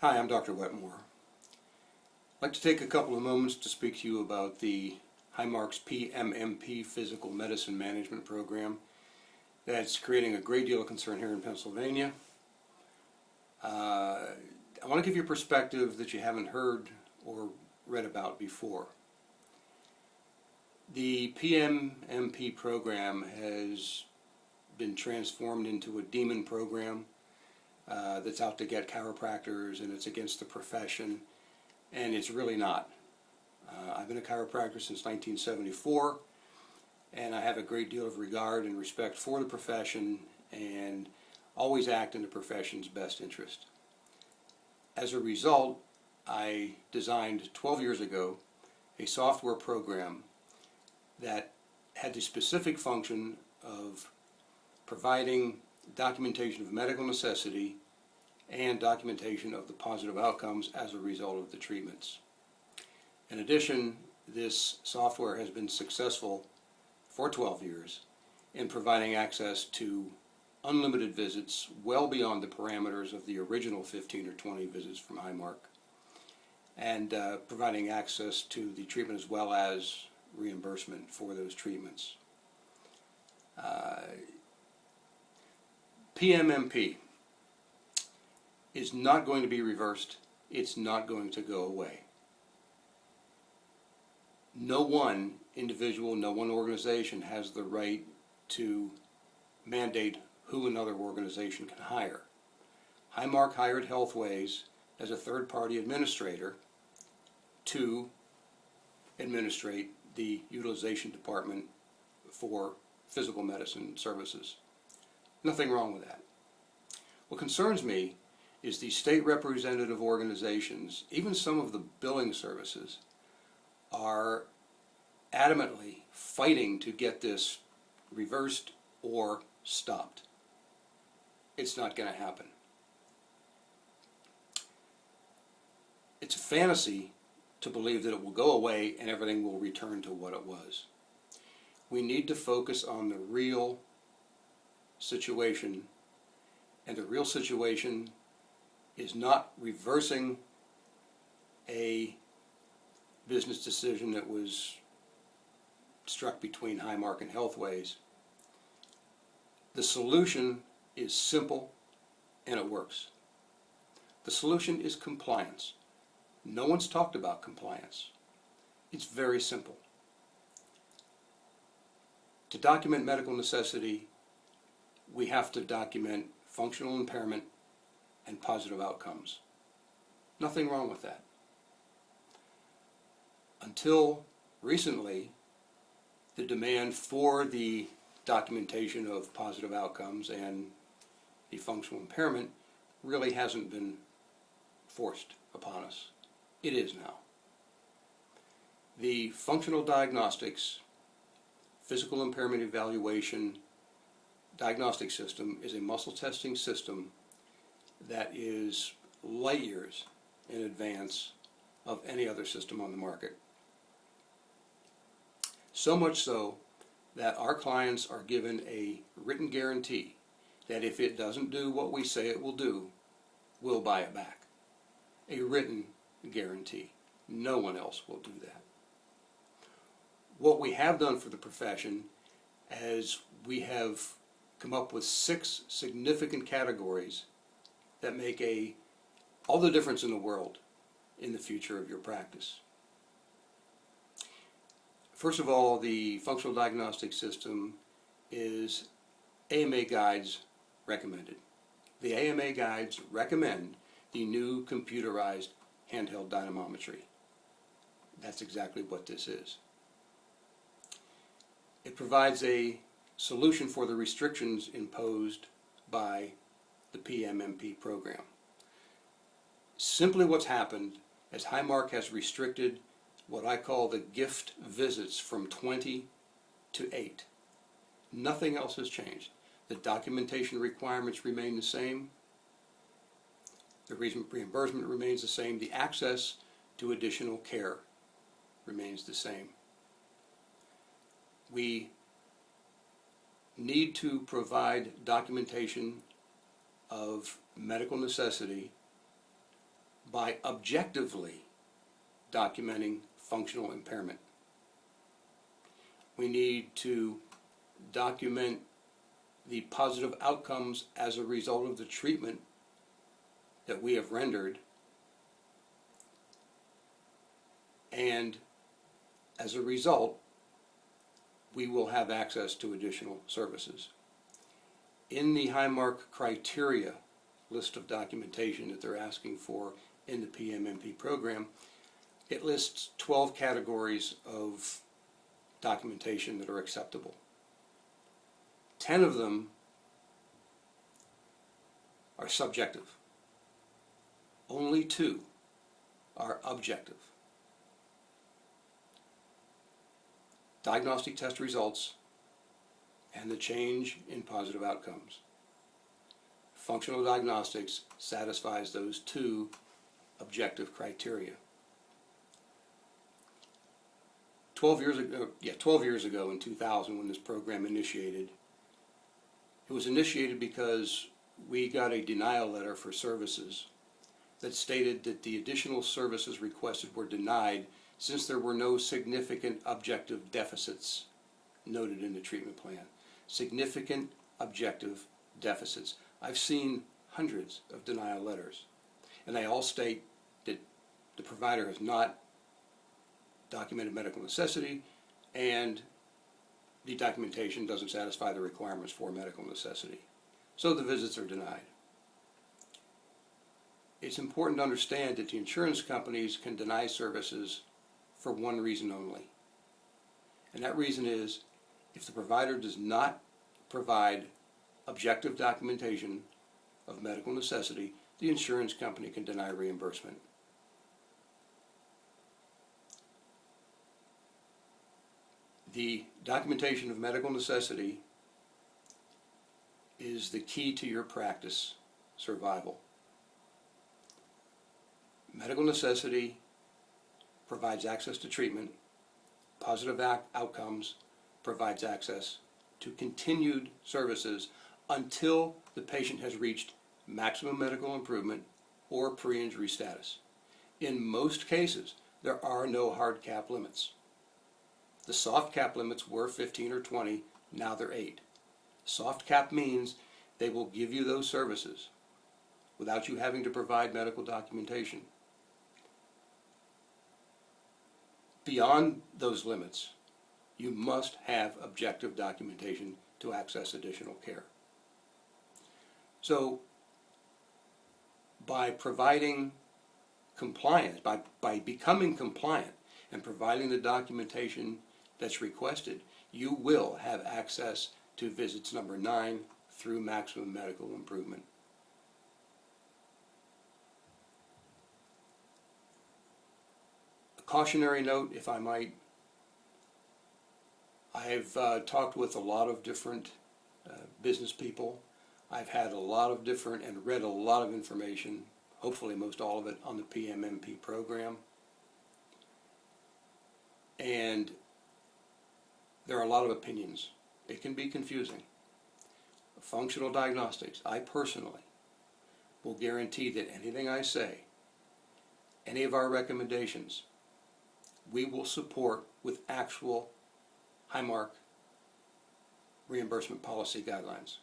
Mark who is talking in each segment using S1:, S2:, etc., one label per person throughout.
S1: Hi, I'm Dr. Wetmore. I'd like to take a couple of moments to speak to you about the Highmark's PMMP Physical Medicine Management Program that's creating a great deal of concern here in Pennsylvania. I want to give you a perspective that you haven't heard or read about before. The PMMP program has been transformed into a demon program that's out to get chiropractors, and it's against the profession, and it's really not. I've been a chiropractor since 1974, and I have a great deal of regard and respect for the profession and always act in the profession's best interest. As a result, I designed 12 years ago a software program that had the specific function of providing documentation of medical necessity and documentation of the positive outcomes as a result of the treatments. In addition, this software has been successful for 12 years in providing access to unlimited visits well beyond the parameters of the original 15 or 20 visits from Highmark, and providing access to the treatment as well as reimbursement for those treatments. PMMP is not going to be reversed. It's not going to go away. No one individual, no one organization has the right to mandate who another organization can hire. Highmark hired Healthways as a third-party administrator to administrate the utilization department for physical medicine services. Nothing wrong with that. What concerns me is the state representative organizations, even some of the billing services, are adamantly fighting to get this reversed or stopped. It's not going to happen. It's a fantasy to believe that it will go away and everything will return to what it was. We need to focus on the real situation, and the real situation is not reversing a business decision that was struck between Highmark and Healthways. The solution is simple and it works. The solution is compliance. No one's talked about compliance. It's very simple. To document medical necessity, we have to document functional impairment and positive outcomes. Nothing wrong with that. Until recently, the demand for the documentation of positive outcomes and the functional impairment really hasn't been forced upon us. It is now. The functional diagnostics, physical impairment evaluation diagnostic system is a muscle testing system that is light years in advance of any other system on the market. So much so that our clients are given a written guarantee that if it doesn't do what we say it will do, we'll buy it back. A written guarantee. No one else will do that. What we have done for the profession is we have come up with 6 significant categories that make all the difference in the world in the future of your practice. First of all, the functional diagnostic system is AMA guides recommended. The AMA guides recommend the new computerized handheld dynamometry. That's exactly what this is. It provides a solution for the restrictions imposed by the PMMP program. Simply what's happened is Highmark has restricted what I call the gift visits from 20 to 8. Nothing else has changed. The documentation requirements remain the same. The reimbursement remains the same. The access to additional care remains the same. We need to provide documentation of medical necessity by objectively documenting functional impairment. We need to document the positive outcomes as a result of the treatment that we have rendered, and as a result, we will have access to additional services. In the Highmark criteria list of documentation that they're asking for in the PMMP program, it lists 12 categories of documentation that are acceptable. 10 of them are subjective. Only 2 are objective. Diagnostic test results and the change in positive outcomes. Functional diagnostics satisfies those 2 objective criteria. 12 years ago in 2000, when this program initiated, it was initiated because we got a denial letter for services that stated that the additional services requested were denied since there were no significant objective deficits noted in the treatment plan. Significant objective deficits. I've seen hundreds of denial letters, and they all state that the provider has not documented medical necessity, and the documentation doesn't satisfy the requirements for medical necessity. So the visits are denied. It's important to understand that the insurance companies can deny services for one reason only. And that reason is if the provider does not provide objective documentation of medical necessity, the insurance company can deny reimbursement. The documentation of medical necessity is the key to your practice survival. Medical necessity provides access to treatment. Positive outcomes provides access to continued services until the patient has reached maximum medical improvement or pre-injury status. In most cases, there are no hard cap limits. The soft cap limits were 15 or 20, now they're 8. Soft cap means they will give you those services without you having to provide medical documentation. Beyond those limits, you must have objective documentation to access additional care. So, by providing compliance, by becoming compliant and providing the documentation that's requested, you will have access to visits number 9 through maximum medical improvement. A cautionary note, if I might. I've talked with a lot of different business people. I've had a lot of different and read a lot of information, hopefully most all of it, on the PMMP program. And there are a lot of opinions. It can be confusing. Functional diagnostics, I personally will guarantee that anything I say, any of our recommendations, we will support with actual Highmark reimbursement policy guidelines.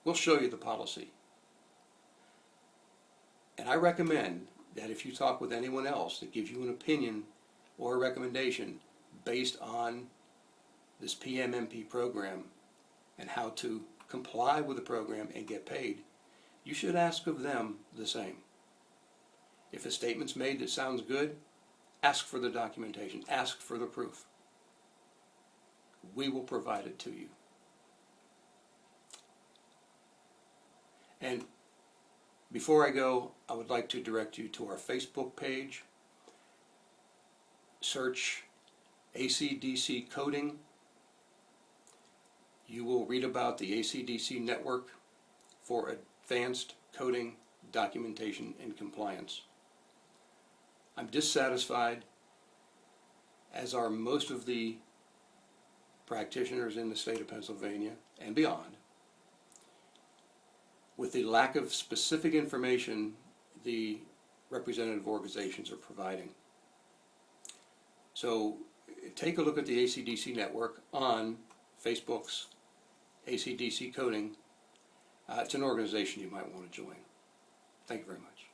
S1: We'll show you the policy. And I recommend that if you talk with anyone else that gives you an opinion or a recommendation based on this PMMP program and how to comply with the program and get paid, you should ask of them the same. If a statement's made that sounds good, ask for the documentation, ask for the proof. We will provide it to you. And before I go, I would like to direct you to our Facebook page. Search ACDC Coding. You will read about the ACDC network for advanced coding, documentation, and compliance. I'm dissatisfied, as are most of the practitioners in the state of Pennsylvania and beyond, with the lack of specific information the representative organizations are providing. So take a look at the ACDC network on Facebook's ACDC Coding. It's an organization you might want to join. Thank you very much.